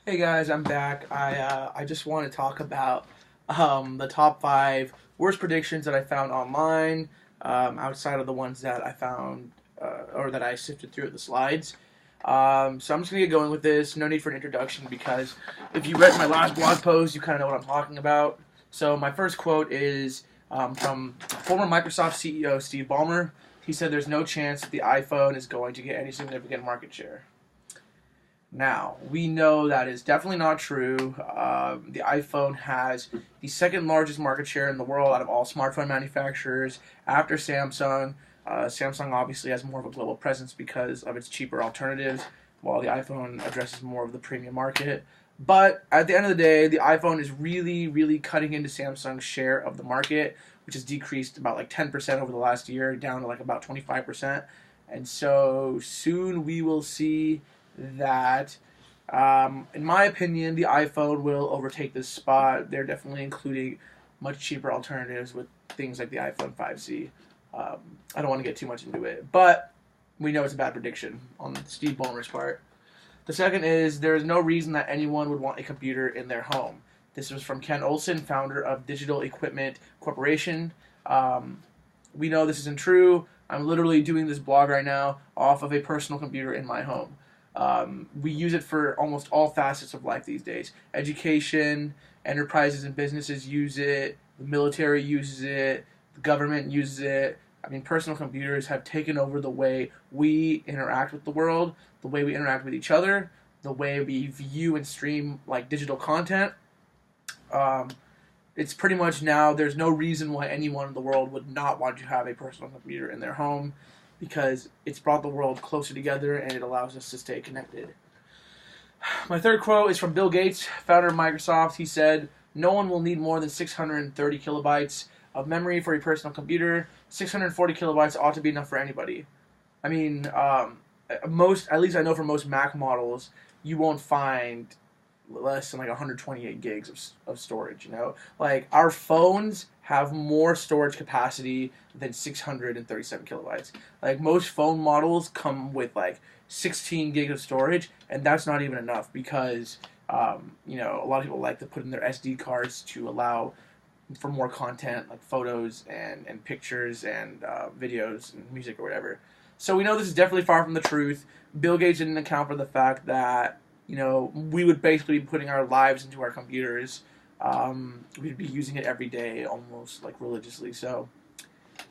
Hey guys, I'm back. I just want to talk about the top five worst predictions that I found online, outside of the ones that I found or that I sifted through at the slides. So I'm just gonna get going with this. No need for an introduction because if you read my last blog post, you kind of know what I'm talking about. So my first quote is from former Microsoft CEO Steve Ballmer. He said, "There's no chance that the iPhone is going to get any significant market share." Now, we know that is definitely not true. The iPhone has the second largest market share in the world out of all smartphone manufacturers after Samsung. Samsung obviously has more of a global presence because of its cheaper alternatives, while the iPhone addresses more of the premium market. But at the end of the day, the iPhone is really, really cutting into Samsung's share of the market, which has decreased about like 10% over the last year, down to like about 25%. And so soon we will see that, in my opinion, the iPhone will overtake this spot. They're definitely including much cheaper alternatives with things like the iPhone 5C. I don't want to get too much into it, but we know it's a bad prediction on Steve Ballmer's part. The second is there is no reason that anyone would want a computer in their home. This was from Ken Olsen, founder of Digital Equipment Corporation. We know this isn't true. I'm literally doing this blog right now off of a personal computer in my home. We use it for almost all facets of life these days. Education, enterprises and businesses use it, the military uses it, the government uses it. I mean, personal computers have taken over the way we interact with the world, the way we interact with each other, the way we view and stream like digital content. Um, it's pretty much now there's no reason why anyone in the world would not want to have a personal computer in their home because it's brought the world closer together and it allows us to stay connected. My third quote is from Bill Gates, founder of Microsoft. He said, "No one will need more than 630 kilobytes of memory for a personal computer. 640 kilobytes ought to be enough for anybody." I mean, most, at least I know for most Mac models, you won't find less than like 128 gigs of storage. Like our phones have more storage capacity than 637 kilobytes. Like most phone models come with like 16 gigs of storage, and that's not even enough because a lot of people like to put in their SD cards to allow for more content like photos and pictures and videos and music or whatever. So we know this is definitely far from the truth. Bill Gates didn't account for the fact that we would basically be putting our lives into our computers. We'd be using it every day, almost like religiously. So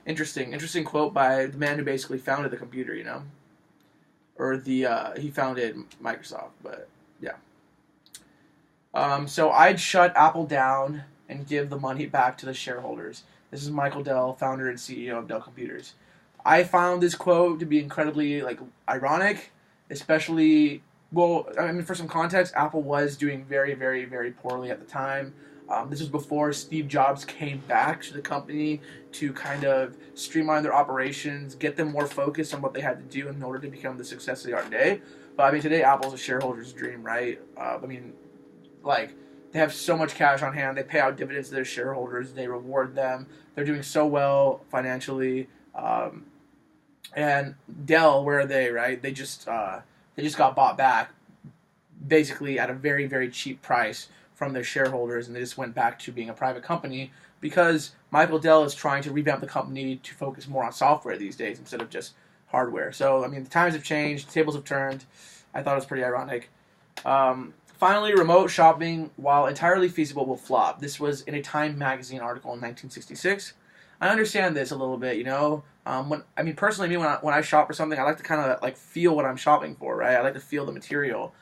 interesting quote by the man who basically founded the computer. Or he founded Microsoft. But yeah. So I'd shut Apple down and give the money back to the shareholders. This is Michael Dell, founder and CEO of Dell Computers. I found this quote to be incredibly ironic, especially. Well, I mean, for some context, Apple was doing very, very, very poorly at the time. This was before Steve Jobs came back to the company to kind of streamline their operations, get them more focused on what they had to do in order to become the success they are today. But I mean, today Apple's a shareholder's dream, right? I mean, like they have so much cash on hand. They pay out dividends to their shareholders. They reward them. They're doing so well financially. And Dell, where are they? Right? They just got bought back, basically at a very very cheap price from their shareholders, and they just went back to being a private company because Michael Dell is trying to revamp the company to focus more on software these days instead of just hardware. So I mean, the times have changed, the tables have turned. I thought it was pretty ironic. Finally, remote shopping, while entirely feasible, will flop. This was in a Time magazine article in 1966. I understand this a little bit, personally, me when I shop for something, I like to kind of like feel what I'm shopping for, right? I like to feel the material.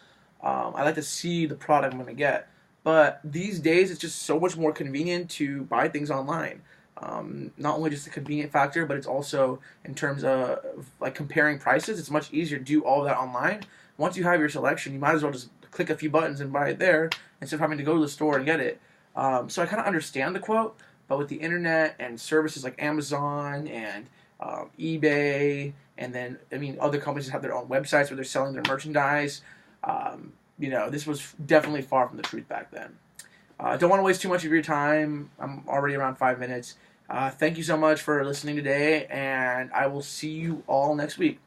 I like to see the product I'm going to get. But these days, it's just so much more convenient to buy things online. Not only just the convenient factor, but it's also in terms of like comparing prices. It's much easier to do all of that online. Once you have your selection, you might as well just click a few buttons and buy it there instead of having to go to the store and get it. So I kind of understand the quote, but with the internet and services like Amazon and eBay, and then I mean other companies have their own websites where they're selling their merchandise. This was definitely far from the truth back then. Don't want to waste too much of your time. I'm already around 5 minutes. Thank you so much for listening today, and I will see you all next week.